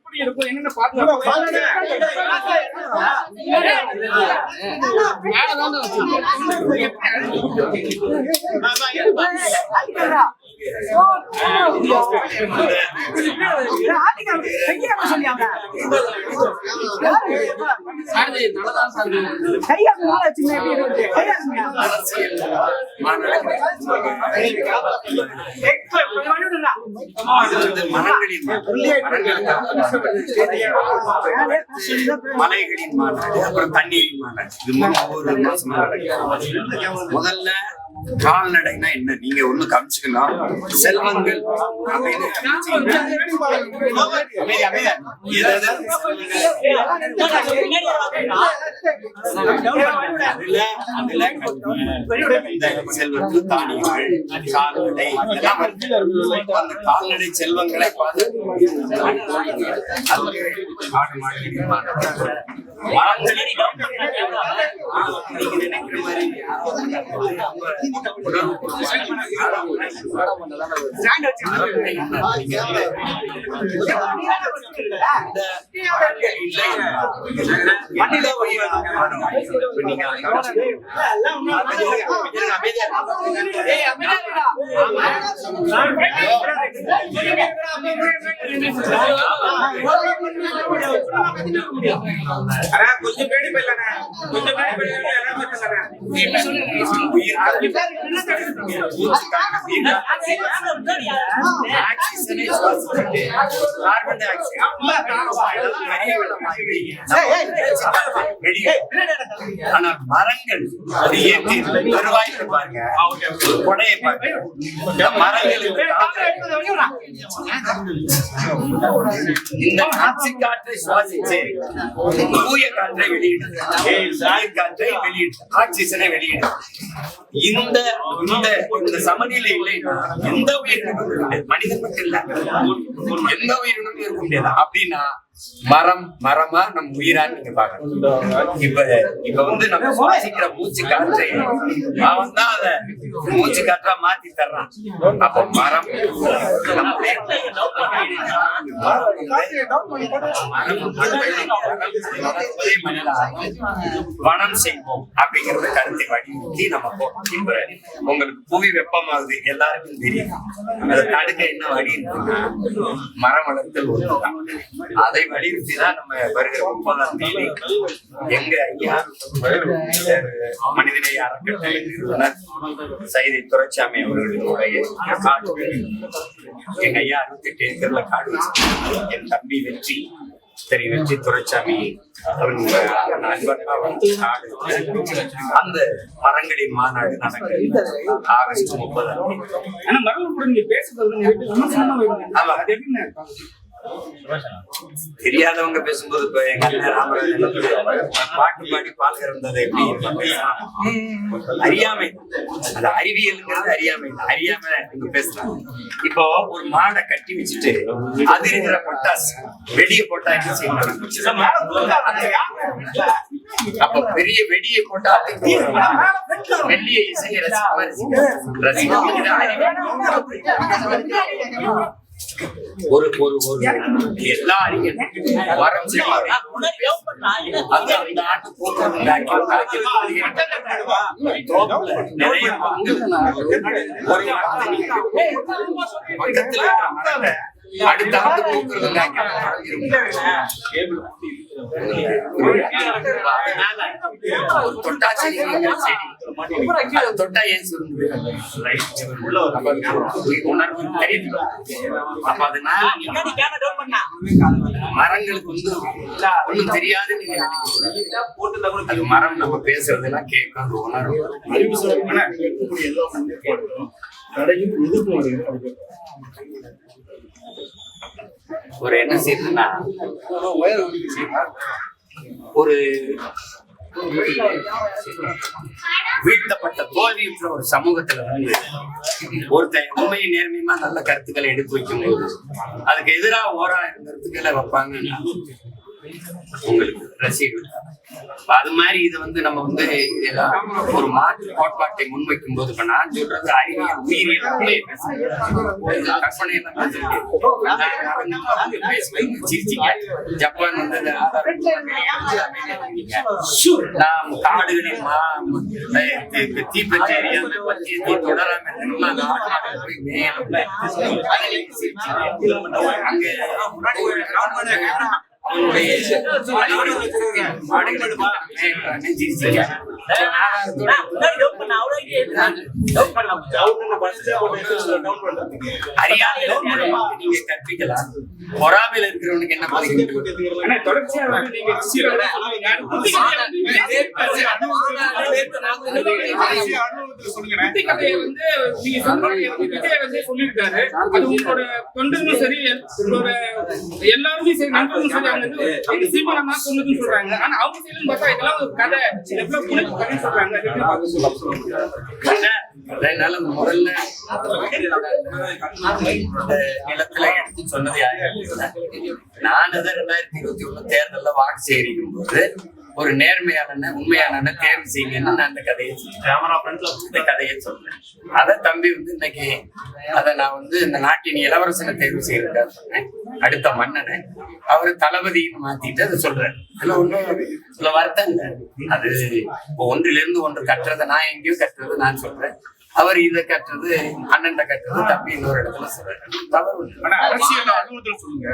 எப்படி இருக்கும் என்னென்ன பாதுகாப்பு மலைகளின் மாநாடு, அப்புறம் தண்ணீரின் மாநாடு. இது ஒவ்வொரு மாசமா நடக்கும். முதல்ல கால்நடைனா என்ன நீங்க ஒண்ணு காமிச்சுக்கலாம். செல்வங்கள் அப்படின்னு செல்வங்கள், தானியங்கள், கால்நடை இதெல்லாம் அந்த கால்நடை செல்வங்களை பார்த்து நினைக்கிற மாதிரி கொஞ்சம் பேடி போயிடலானே, கொஞ்சம் பேடி ஆனா மரங்கள் வருவாய்க்கு பாருங்க, கொடையை பாருங்க. மரங்களுக்கு இந்த காட்சி காற்றை சுவாசிச்சு தூய காற்றை வெளியிடு, காற்றை வெளியிடு, ஆக்சிஜனை வெளியிடு. இந்த இந்த சமநிலை இல்லைன்னா எந்த உயிரினமும் மனிதன் மட்டும் இல்ல எந்த உயிரினமும் இருக்க முடியாது. அப்படின்னா மரம் மரமா நம்ம உயிரான்னு நீங்க பாக்கணும். இப்ப வந்து நம்ம சுவாசிக்கிற மூச்சு காற்றை அவன் தான் அத மூச்சு காற்றா மாத்தி தர்றான். அப்ப மரம் வனம் செய்வோம் அப்படிங்கறத கருத்தை வலியுறுத்தி நம்ம உங்களுக்கு புவி வெப்பமாகுது எல்லாருக்கும் தெரியும். அதை தடுக்க என்ன வழி இருக்குன்னா மரம் வளர்த்தல் ஒன்றுதான். அதை வலியுறுத்திதான் நம்ம வருகிற 30ஆம் தேதி எங்க ஐயா மனிதநேய அறக்கட்டளை நிறுவனர் சைதை துரைசாமி அவர்களுடைய எங்க ஐயா 68 ஏக்கர்ல காடு வச்சு என் தம்பி வெற்றி துரைசாமி அந்த மரங்களின் மாநாடு நடக்குது ஆகஸ்ட் 30ஆம் தேதி. தெரியாதவங்க பேசும்போது இப்ப எங்க அண்ணன் ராமராஜன் பாட்டு பாடி பால் கறந்ததை எப்படி அறியாமை, அது அறிவியல்ங்கிறது அறியாமை, அறியாம நீங்க பேசலாம். இப்போ ஒரு மாடை கட்டி வச்சுட்டு அது இருக்கிற பொட்டாஸ் வெளியே போட்டா என்ன செய்யணும்? அப்ப பெரிய வெடியை போட்டா வெள்ளிய இசையை ரசிக்க ஒரு எல்லா அறிஞரும் வரம் நிறைய அடுத்த ஆண்டு தொட்டா செடி தொட்டா ஏன் உணர்வு தெரியுது. அப்ப அதனால மரங்களுக்கு வந்து ஒண்ணும் தெரியாது. அது மரம் நம்ம பேசுறதெல்லாம் கேட்கும் உணர்வு. ஒரு என்ன செய்யுதுன்னா ஒரு வீழ்த்தப்பட்ட தோல்வியுற்ற ஒரு சமூகத்துல வந்து ஒருத்தன் உண்மையை நேர்மையுமா நல்ல கருத்துக்களை எடுத்து வைக்கும் போது அதுக்கு எதிராக ஓரா கருத்துக்களை வைப்பாங்கன்னா உங்களுக்கு ரசிகர்கள். அது மாதிரி இது நம்ம ஒரு மாற்று கோட்பாட்டை முன்வைக்கும் போது, இப்ப நான் சொல்றது அறிவியல் உயிரியல் கற்பனை ஜப்பான் நாம் காடுகளில் தீப்பற்றி எரியாமல் தொடராம நீங்க கற்பிக்கலாம். பொறாமையில இருக்கிறவனுக்கு என்ன சொல்லிருக்காரு. அது உங்களோட தொண்டர்களும் சரி, எல்லாருமே சரி, நண்பர்களும் சரி, அவங்க சீமானமா சொன்னதுன்னு சொல்றாங்க. ஆனா அவங்க சைடுன்னு பார்த்தா இதெல்லாம் ஒரு கதை, எவ்வளவு புனைப்பு கதைன்னு சொல்றாங்க. அதனால முதல்ல நிலத்துல எடுத்து சொன்னது யாரு? நான் 2021 தேர்தல்ல வாக்கு சேகரிக்கும் போது ஒரு நேர்மையான உண்மையான தேர்வு செய்யுங்கன்னு நான் அந்த கதையை சொல்றேன். அத தம்பி இன்னைக்கு நான் இந்த நாட்டின் இளவரசனை தேர்வு செய்யறதா சொன்னேன். அடுத்த மன்னனை அவரு தளபதின்னு மாத்திட்டு அதை சொல்றேன். இதுல ஒண்ணு வருத்தம் இல்லை. அது ஒன்றிலிருந்து ஒன்று கட்டுறதை நான் எங்கேயோ கட்டுறது நான் சொல்றேன். அவர் இதை கட்டுறது அண்ணன் கட்டுறது தம்பி இன்னொரு இடத்துல சொல்றாரு. தவறு. அரசியல் அனுபவத்துல சொல்லுங்க,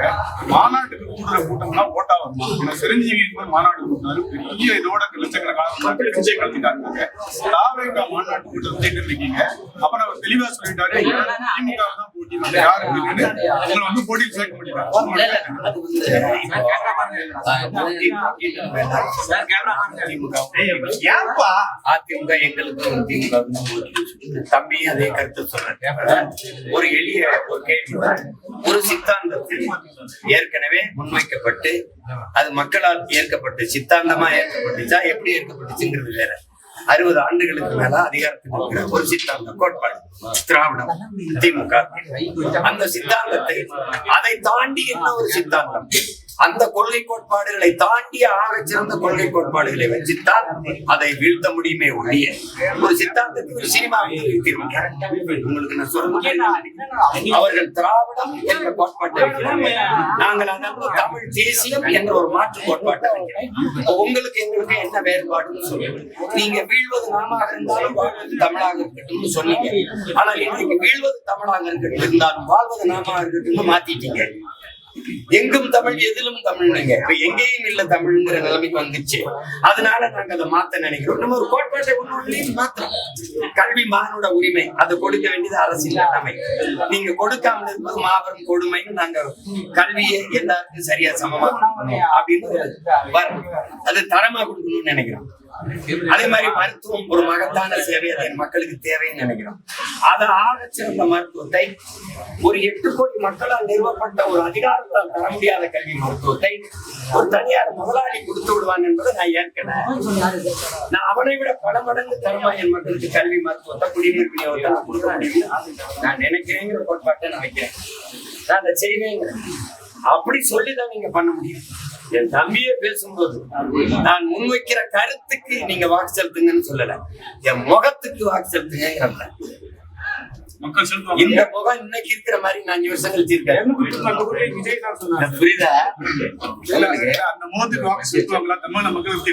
மாநாட்டுக்கு கூடுற கூட்டம்லாம் ஓட்டா வருமா? சிரஞ்சீவி மாநாடு கூட்டினாரு, பெரிய இதோட லட்சக்கணக்கான விஜய் கலந்துட்டாங்க. தாவேகா மாநாட்டு கூட்டம் இருக்கீங்க. அப்புறம் அவர் தெளிவா சொல்லிட்டாரு, திமுக தான் போட்டி, யாரு உங்களை போட்டியில் சேர்க்க முடியாது. அதிமுக எங்களுக்கும் திமுக தம்பி அதே கருத்து சொல்றேன். ஒரு எளிய ஒரு கேள்வி, ஒரு சித்தாந்தத்தில் ஏற்கனவே முன்வைக்கப்பட்டு அது மக்களால் ஏற்கப்பட்டு சித்தாந்தமா ஏற்கப்பட்டுச்சா எப்படி ஏற்கப்பட்டுச்சுங்கிறது வேற. 60 ஆண்டுகளுக்கு மேல அதிகாரத்தில் இருக்கிற ஒரு சித்தாந்த கோட்பாடு திராவிடம், திமுக. அந்த சித்தாந்தத்தை அதை தாண்டி என்ன ஒரு சித்தாந்தம், அந்த கொள்கை கோட்பாடுகளை தாண்டி ஆக சிறந்த கொள்கை கோட்பாடுகளை வச்சுத்தான் அதை வீழ்த்த முடியுமே ஒழிய ஒரு சித்தாந்தத்தை ஒரு சினிமா உங்களுக்கு நான் சொல்ல, அவர்கள் திராவிடம் என்ற கோட்பாட்டை வைக்கிறாங்க, நாங்கள் அதாவது தமிழ் தேசியம் என்ற ஒரு மாற்று கோட்பாட்டை வைக்கிறேன். உங்களுக்கு எங்களுக்கு என்ன வேறுபாடுன்னு சொல்லுங்க. நீங்க வீழ்வது நாமாக இருந்தாலும் வாழ்வது தமிழாக இருக்கட்டும் சொன்னீங்க. ஆனால் இன்னைக்கு வீழ்வது தமிழாக இருக்கட்டும் இருந்தாலும் வாழ்வது நாமாக இருக்கட்டும் மாத்திட்டீங்க. எங்கும் தமிழ் எதிலும் தமிழ். நீங்க இப்ப எங்கேயும் இல்ல தமிழ்ங்கிற நிலைமைக்கு வந்துச்சு. அதனால நாங்க அதை மாத்த நினைக்கிறோம். நம்ம ஒரு கோட்பாட்டை ஒண்ணு மாத்திரம். கல்வி மானுட உரிமை, அதை கொடுக்க வேண்டியது அரசியல் நிலைமை. நீங்க கொடுக்காம இருப்பது மாபெரும் கொடுமைன்னு நாங்க கல்வியை எல்லாருக்கும் சரியா சமமா அப்படின்னு அது தரமா கொடுக்கணும்னு நினைக்கிறோம். அதே மாதிரி மருத்துவம் ஒரு மகத்தான சேவை, அதை மக்களுக்கு தேவைன்னு நினைக்கிறோம். அதை ஆக சிறந்த மருத்துவத்தை ஒரு 8 கோடி மக்களால் நிறுவப்பட்ட ஒரு அதிகாரத்தால் தர முடியாத கல்வி மருத்துவத்தை ஒரு தனியார் முதலாளி கொடுத்து விடுவான் என்பதை நான் ஏற்கனவே நான் அவனை விட பல மடங்கு தருமா என் மக்களுக்கு கல்வி மருத்துவத்தை குடிநீர் விநியோகத்தை நான் கொடுக்க முடியும் நான் நினைக்கிறேங்கிற கோட்பாட்டை நான் வைக்கிறேன். நான் அதை செய்வேங்க. அப்படி சொல்லிதான் நீங்க பண்ண முடியும். என் தம்பியே பேசும்போது நான் முன்வைக்கிற கருத்துக்கு நீங்க வாக்கு செலுத்துங்கன்னு சொல்லல, என் முகத்துக்கு வாக்கு செலுத்துங்க. இந்த முகம் இன்னைக்கு இருக்கிற மாதிரி நான் 5 வருஷம் கழிச்சு இருக்கேன். புரியுதா? அந்த முகத்துக்கு வாக்கு செலுத்துவாங்களா தமிழ் மக்களுக்கு?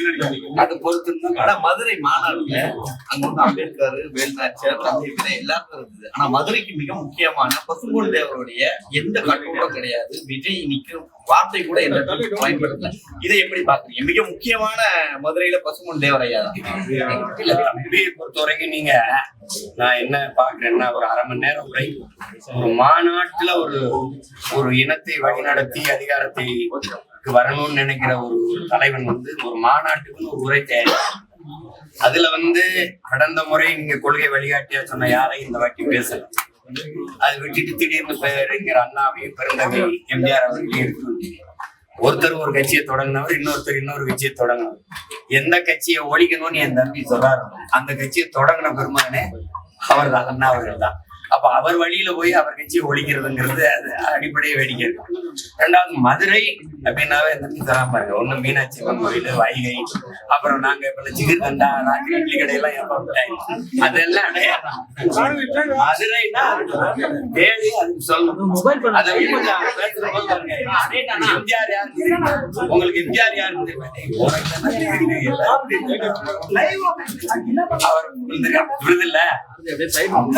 அது பொறுத்து. ஆனா மதுரை மாநாடுல அங்க அம்பேத்கர், வேலுநாச்சியார், தந்தை எல்லாருக்கும் இருந்தது. ஆனா மதுரைக்கு மிக முக்கியமான பசும்பொன் தேவருடைய எந்த கட்டுரையும் கிடையாது. விஜய் நிற்கும் வார்த்தை கூட எந்த பயன்படுத்தல. இதை எப்படி பாக்குறீங்க? மிக முக்கியமான மதுரையில பசும்பொன் தேவரையா தம்பியை பொறுத்த வரைக்கும் நீங்க நான் என்ன பாக்குறேன்னா ஒரு 1/2 மணி நேரம் உரை ஒரு மாநாட்டுல ஒரு இனத்தை வழிநடத்தி அதிகாரத்தை வரணும்னு நினைக்கிற ஒரு தலைவன் ஒரு மாநாட்டுக்குன்னு ஒரு உரை தேவை. அதுல கடந்த முறை நீங்க கொள்கை வழிகாட்டியா சொன்ன யாரையும் இந்த வாட்டி பேசல. அது விட்டுட்டு திடீர்னு பேருங்கிற அண்ணாவையும் பெருந்தகை எம்ஜிஆர் அவர்களையும் இருக்கு. ஒருத்தர் ஒரு கட்சியை தொடங்கினவர், இன்னொருத்தர் இன்னொரு கட்சியை தொடங்கினவர். எந்த கட்சியை ஒழிக்கணும்னு என் தம்பி சொல்றாரு, அந்த கட்சியை தொடங்கின பெருமானே அவர் தான், அண்ணா அவர்கள் தான். அப்ப அவர் வழியில போய் அவர் கட்சியை ஒழிக்கிறதுங்கிறது அது அடிப்படையை வேடிக்கை இருக்கு. ரெண்டாவது மதுரை அப்படின்னாவே பாருங்க, ஒண்ணு மீனாட்சி அம்மன் கோயில், வைகை, அப்புறம் நாங்க இப்ப ஜிகிர்தண்டா, ராஜி இட்லி கடையெல்லாம் அதெல்லாம் அடையாளம். மதுரைன்னா தேடி அதுக்கு சொல்லணும். அதை எம்ஜிஆர் யாரு தெரியுமா? உங்களுக்கு எம்ஜிஆர் யாரு தெரியுமா? அவர் விருதில்ல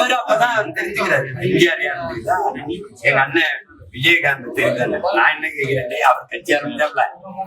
அவர் அப்பதான் தெரிஞ்சுக்கிறாரு எம்ஜிஆர் யாரு தெரியுதா? எங்க அண்ணன் விஜயகாந்த் தெரியுதாரு. நான் என்ன கேட்கிறேன், அவர் கட்சி ஆரம்பிச்சாப்ல